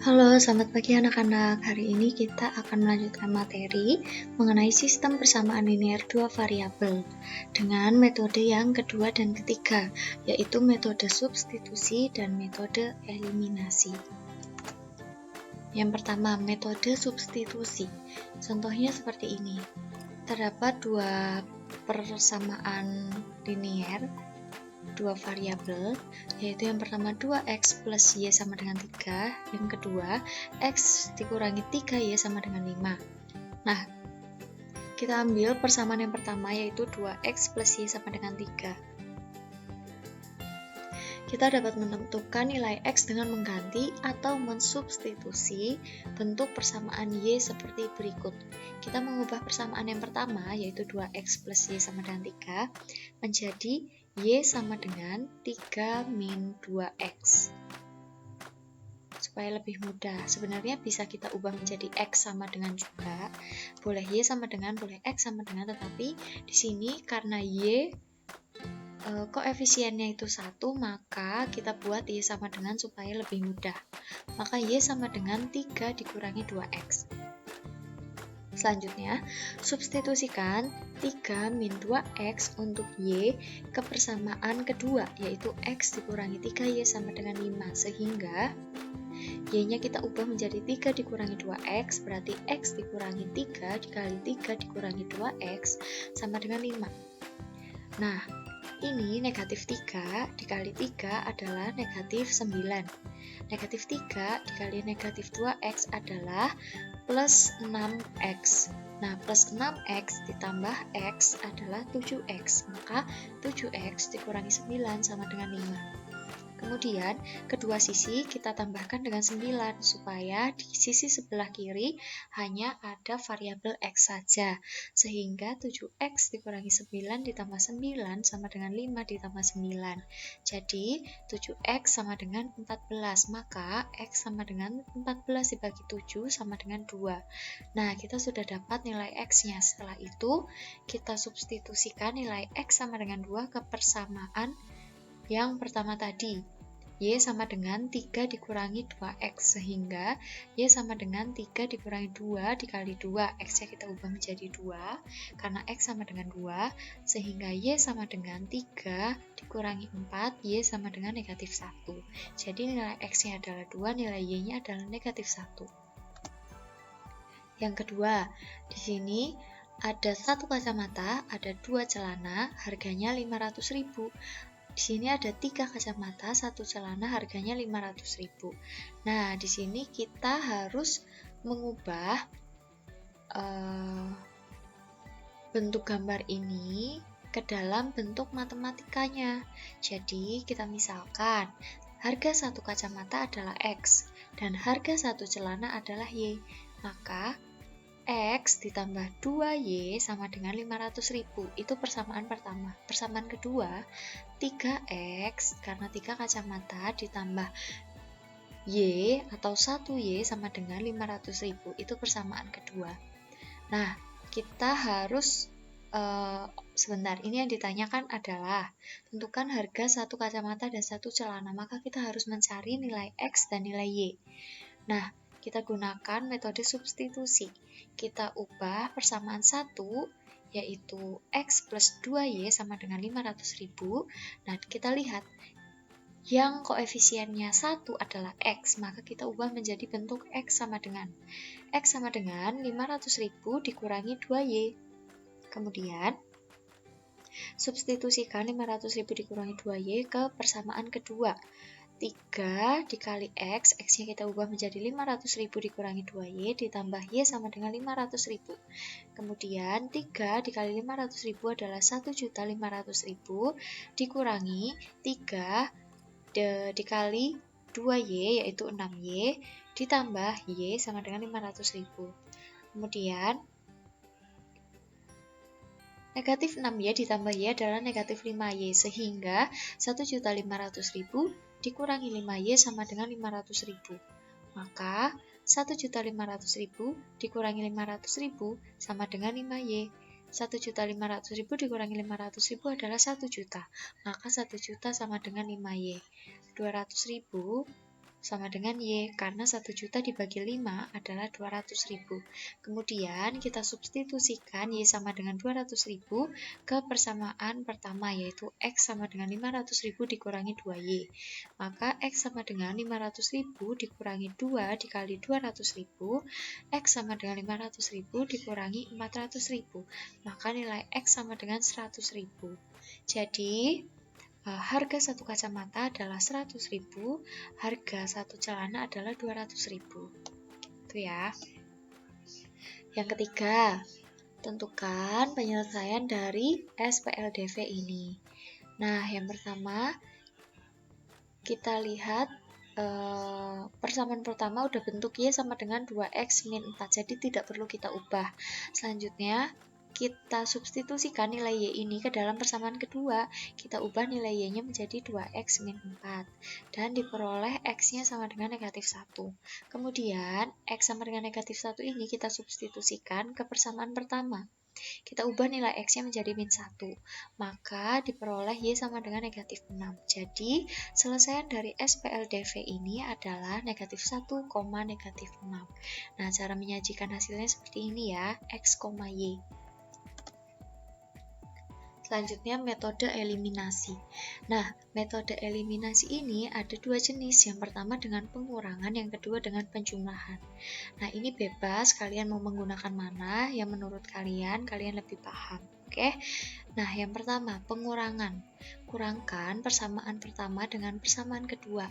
Halo, selamat pagi anak-anak. Hari ini kita akan melanjutkan materi mengenai sistem persamaan linear dua variabel dengan metode yang kedua dan ketiga, yaitu metode substitusi dan metode eliminasi. Yang pertama, metode substitusi. Contohnya seperti ini. Terdapat dua persamaan linear dua variabel, yaitu yang pertama 2x plus y sama dengan 3, yang kedua x dikurangi 3y sama dengan 5. Nah, kita ambil persamaan yang pertama, yaitu 2x plus y sama dengan 3. Kita dapat menentukan nilai x dengan mengganti atau mensubstitusi bentuk persamaan y seperti berikut. Kita mengubah persamaan yang pertama, yaitu 2x plus y sama dengan 3, menjadi y sama dengan 3 min 2x. Supaya lebih mudah, sebenarnya bisa kita ubah menjadi x sama dengan juga, boleh y sama dengan, boleh x sama dengan, tetapi di sini karena y koefisiennya itu 1, maka kita buat y sama dengan supaya lebih mudah. Maka y sama dengan 3 dikurangi 2x. Selanjutnya, substitusikan 3 min 2x untuk y ke persamaan kedua, yaitu x dikurangi 3y sama dengan 5, sehingga y-nya kita ubah menjadi 3 dikurangi 2x, berarti x dikurangi 3 dikali 3 dikurangi 2x sama dengan 5. Nah, ini negatif 3 dikali 3 adalah negatif 9. Negatif 3 dikali negatif 2x adalah plus 6x. Nah, plus 6x ditambah x adalah 7x. Maka 7x dikurangi 9 sama dengan 5. Kemudian, kedua sisi kita tambahkan dengan 9, supaya di sisi sebelah kiri hanya ada variabel x saja. Sehingga 7x dikurangi 9 ditambah 9 sama dengan 5 ditambah 9. Jadi, 7x sama dengan 14, maka x sama dengan 14 dibagi 7 sama dengan 2. Nah, kita sudah dapat nilai x-nya. Setelah itu, kita substitusikan nilai x sama dengan 2 ke persamaan yang pertama tadi, y sama dengan 3 dikurangi 2x, sehingga y sama dengan 3 dikurangi 2 dikali 2, x-nya kita ubah menjadi 2, karena x sama dengan 2, sehingga y sama dengan 3 dikurangi 4, y sama dengan negatif 1. Jadi nilai x-nya adalah 2, nilai y-nya adalah negatif 1. Yang kedua, di sini ada satu kacamata, ada 2 celana, harganya 500.000. Di sini ada 3 kacamata, 1 celana, harganya 500.000. Nah, di sini kita harus mengubah bentuk gambar ini ke dalam bentuk matematikanya. Jadi, kita misalkan harga 1 kacamata adalah x dan harga 1 celana adalah y. Maka x ditambah 2y sama dengan 500.000. Itu persamaan pertama. Persamaan kedua, 3x karena 3 kacamata ditambah y atau 1y sama dengan 500.000. Itu persamaan kedua. Nah, kita harus sebentar, ini yang ditanyakan adalah tentukan harga 1 kacamata dan 1 celana. Maka kita harus mencari nilai x dan nilai y. Nah, kita gunakan metode substitusi. Kita ubah persamaan 1, yaitu x plus 2y sama dengan 500.000. Nah, kita lihat, yang koefisiennya 1 adalah x, maka kita ubah menjadi bentuk x sama dengan 500.000 dikurangi 2y. Kemudian, substitusikan 500.000 dikurangi 2y ke persamaan kedua. 3 dikali x, x-nya kita ubah menjadi 500.000 dikurangi 2y ditambah y sama dengan 500.000. Kemudian 3 dikali 500.000 adalah 1.500.000 dikurangi 3 dikali 2y yaitu 6y ditambah y sama dengan 500.000. Kemudian negatif 6y ditambah y adalah negatif 5y, sehingga 1.500.000 dikurangi 5y sama dengan 500.000. Maka 1.500.000 dikurangi 500.000 sama dengan 5y. 1.500.000 dikurangi 500.000 adalah 1 juta. Maka 1 juta sama dengan 5y. 200.000 sama dengan Y, karena 1 juta dibagi 5 adalah 200.000. Kemudian kita substitusikan Y sama dengan 200.000 ke persamaan pertama, yaitu X sama dengan 500.000 dikurangi 2Y. Maka X sama dengan 500.000 dikurangi 2 dikali 200.000, X sama dengan 500.000 dikurangi 400.000. Maka nilai X sama dengan 100.000. Jadi, harga satu kacamata adalah 100.000, harga satu celana adalah 200.000. Itu ya. Yang ketiga, tentukan penyelesaian dari SPLDV ini. Nah, yang pertama, kita lihat persamaan pertama udah bentuk Y sama dengan 2X min 4, jadi tidak perlu kita ubah. Selanjutnya, kita substitusikan nilai Y ini ke dalam persamaan kedua. Kita ubah nilai Y-nya menjadi 2X min 4. Dan diperoleh X-nya sama dengan negatif 1. Kemudian, X sama dengan negatif 1 ini kita substitusikan ke persamaan pertama. Kita ubah nilai X-nya menjadi min 1. Maka diperoleh Y sama dengan negatif 6. Jadi, selesaian dari SPLDV ini adalah negatif 1, negatif 6. Nah, cara menyajikan hasilnya seperti ini ya, X, Y. Selanjutnya metode eliminasi. Nah, metode eliminasi ini ada dua jenis. Yang pertama dengan pengurangan, yang kedua dengan penjumlahan. Nah, ini bebas kalian mau menggunakan mana yang menurut kalian lebih paham. Oke. Nah, yang pertama pengurangan. Kurangkan persamaan pertama dengan persamaan kedua.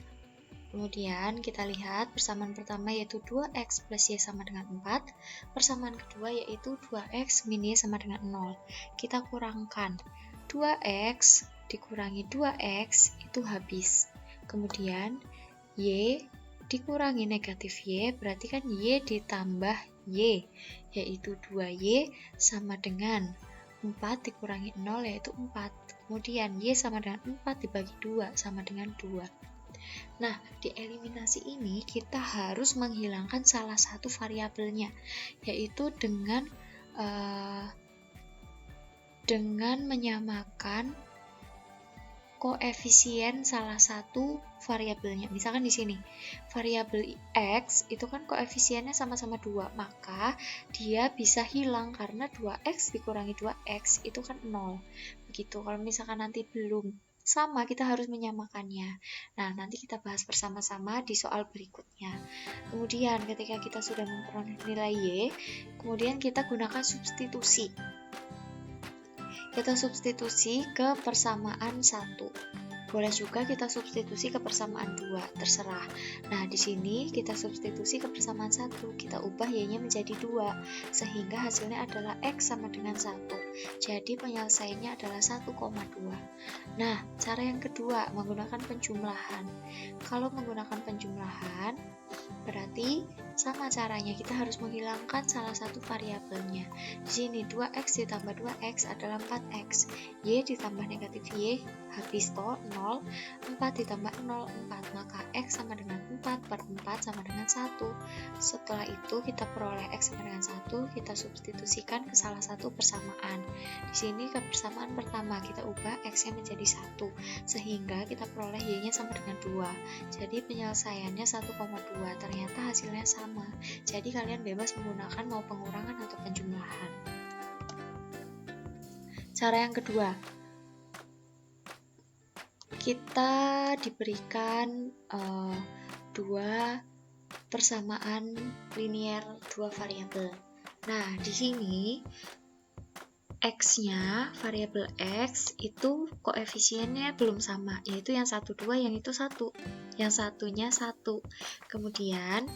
Kemudian kita lihat persamaan pertama yaitu 2X plus Y sama dengan 4. Persamaan kedua yaitu 2X min Y sama dengan 0. Kita kurangkan 2X dikurangi 2X itu habis. Kemudian Y dikurangi negatif Y, berarti kan Y ditambah Y, yaitu 2Y sama dengan 4 dikurangi 0 yaitu 4. Kemudian Y sama dengan 4 dibagi 2 sama dengan 2. Nah, di eliminasi ini kita harus menghilangkan salah satu variabelnya, yaitu dengan menyamakan koefisien salah satu variabelnya. Misalkan di sini, variabel X itu kan koefisiennya sama-sama 2, maka dia bisa hilang karena 2X dikurangi 2X itu kan 0. Begitu, kalau misalkan nanti belum sama, kita harus menyamakannya. Nah, nanti kita bahas bersama-sama di soal berikutnya. Kemudian, ketika kita sudah memperoleh nilai Y, kemudian kita gunakan substitusi. Kita substitusi ke persamaan 1. Boleh juga kita substitusi ke persamaan 2, terserah. Nah, di sini kita substitusi ke persamaan 1, kita ubah Y-nya menjadi 2, sehingga hasilnya adalah X sama dengan 1. Jadi penyelesaiannya adalah 1,2. Nah, cara yang kedua menggunakan penjumlahan. Kalau menggunakan penjumlahan, berarti sama caranya, kita harus menghilangkan salah satu variabelnya. Di sini 2X ditambah 2X adalah 4X. Y ditambah negatif Y, habis toh 0. 4 ditambah 0, 4. Maka X sama dengan 4 per 4 sama dengan 1. Setelah itu kita peroleh X sama dengan 1, kita substitusikan ke salah satu persamaan. Di sini ke persamaan pertama kita ubah X-nya menjadi 1, sehingga kita peroleh Y-nya sama dengan 2. Jadi penyelesaiannya 1,2. Ternyata hasilnya sama. Jadi kalian bebas menggunakan mau pengurangan atau penjumlahan. Cara yang kedua, kita diberikan dua persamaan linier dua variabel. Nah, di sini X-nya, variabel X itu koefisiennya belum sama, yaitu yang 1, 2, yang itu 1. Yang satunya 1. Kemudian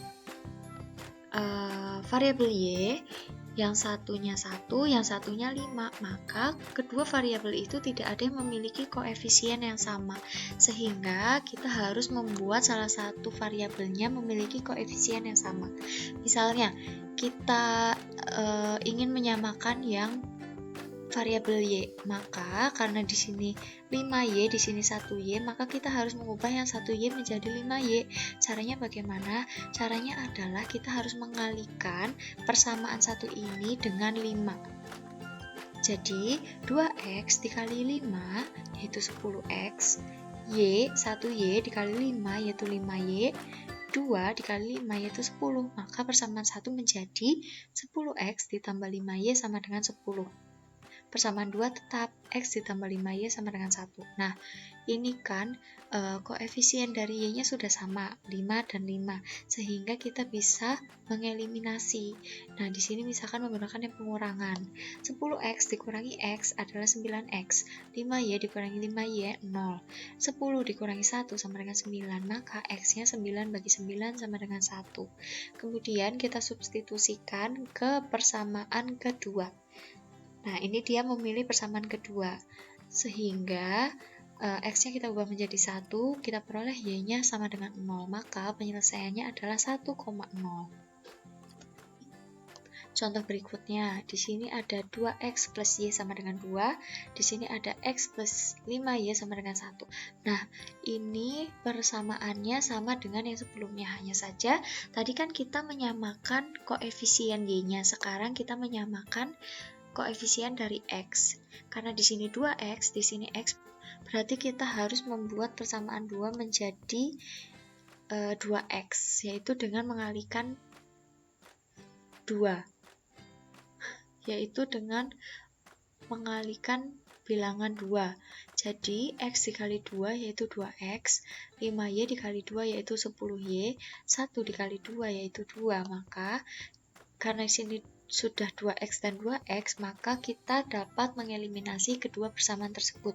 variabel Y, yang satunya 1, yang satunya 5. Maka kedua variabel itu tidak ada yang memiliki koefisien yang sama, sehingga kita harus membuat salah satu variabelnya memiliki koefisien yang sama. Misalnya, kita ingin menyamakan yang variabel Y, maka karena di sini 5Y, di sini 1Y, maka kita harus mengubah yang 1Y menjadi 5Y. Caranya bagaimana? Caranya adalah kita harus mengalihkan persamaan 1 ini dengan 5. Jadi 2X dikali 5 yaitu 10X, Y 1Y dikali 5 yaitu 5Y, 2 dikali 5 yaitu 10. Maka persamaan 1 menjadi 10x ditambah 5y sama dengan 10. Persamaan 2 tetap x ditambah 5y sama dengan 1. Nah, ini kan koefisien dari y-nya sudah sama, 5 dan 5, sehingga kita bisa mengeliminasi. Nah, di sini misalkan menggunakan yang pengurangan. 10x dikurangi x adalah 9x, 5y dikurangi 5y 0, 10 dikurangi 1 sama dengan 9, maka x-nya 9 bagi 9 sama dengan 1. Kemudian kita substitusikan ke persamaan kedua. Nah, ini dia memilih persamaan kedua, sehingga x-nya kita ubah menjadi 1, kita peroleh y-nya sama dengan 0, maka penyelesaiannya adalah 1,0. Contoh berikutnya, di sini ada 2x plus y sama dengan 2, di sini ada x plus 5y sama dengan 1. Nah, ini persamaannya sama dengan yang sebelumnya, hanya saja tadi kan kita menyamakan koefisien y-nya, sekarang kita menyamakan koefisien dari x. Karena di sini 2x, di sini x, berarti kita harus membuat persamaan 2 menjadi 2x, yaitu dengan mengalihkan 2. Yaitu dengan mengalihkan bilangan 2. Jadi, x dikali 2 yaitu 2x, 5y dikali 2 yaitu 10y, 1 dikali 2 yaitu 2. Maka, karena di sini sudah 2x dan 2x, maka kita dapat mengeliminasi kedua persamaan tersebut.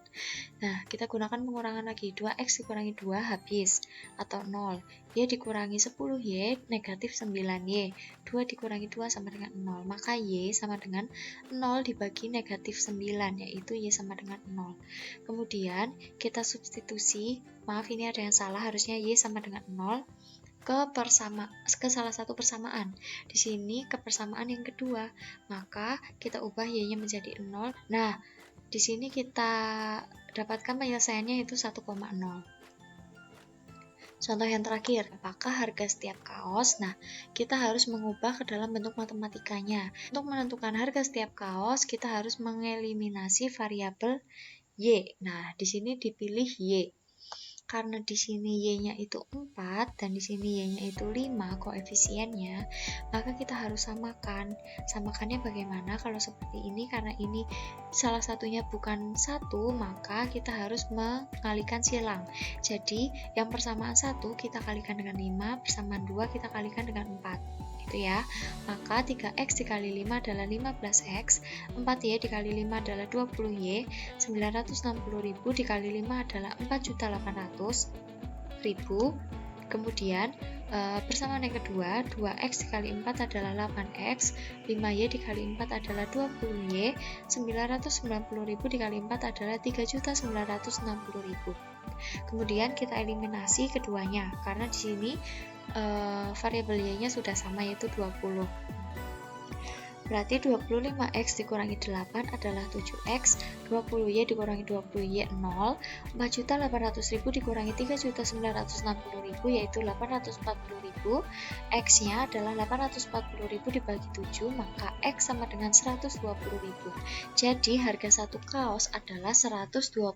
Nah, kita gunakan pengurangan lagi. 2x dikurangi 2 habis, atau 0. Y dikurangi 10y, negatif 9y. 2 dikurangi 2 sama dengan 0. Maka y sama dengan 0 dibagi negatif 9, yaitu y sama dengan 0. Kemudian, kita substitusi. Maaf, ini ada yang salah. Harusnya y sama dengan 0. Ke salah satu persamaan. Di sini ke persamaan yang kedua, maka kita ubah y-nya menjadi 0. Nah, di sini kita dapatkan penyelesaiannya yaitu 1,0. Contoh yang terakhir, apakah harga setiap kaos? Nah, kita harus mengubah ke dalam bentuk matematikanya. Untuk menentukan harga setiap kaos, kita harus mengeliminasi variabel y. Nah, di sini dipilih y. Karena di sini y-nya itu 4 dan di sini y-nya itu 5 koefisiennya, maka kita harus samakan. Samakannya bagaimana kalau seperti ini? Karena ini salah satunya bukan 1, maka kita harus mengalihkan silang. Jadi, yang persamaan 1 kita kalikan dengan 5, persamaan 2 kita kalikan dengan 4. Gitu ya. Maka 3x dikali 5 adalah 15x, 4y dikali 5 adalah 20y, 960.000 dikali 5 adalah 4.800.000. Kemudian persamaan yang kedua, 2x dikali 4 adalah 8x, 5y dikali 4 adalah 20y, 990.000 dikali 4 adalah 3.960.000. Kemudian kita eliminasi keduanya, karena di sini variabel y-nya sudah sama yaitu 20. Berarti 25x dikurangi 8 adalah 7x, 20y dikurangi 20y 0, 4.800.000 dikurangi 3.960.000 yaitu 840.000, x-nya adalah 840.000 dibagi 7, maka x sama dengan 120.000. Jadi harga satu kaos adalah 120.000.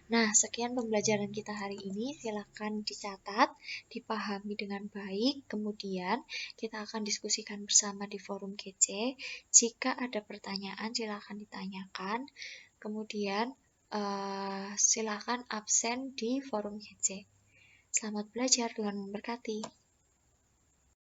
Nah, sekian pembelajaran kita hari ini. Silakan dicatat, dipahami dengan baik. Kemudian, kita akan diskusikan bersama di forum GC. Jika ada pertanyaan, silakan ditanyakan. Kemudian, silakan absen di forum GC. Selamat belajar, Tuhan memberkati.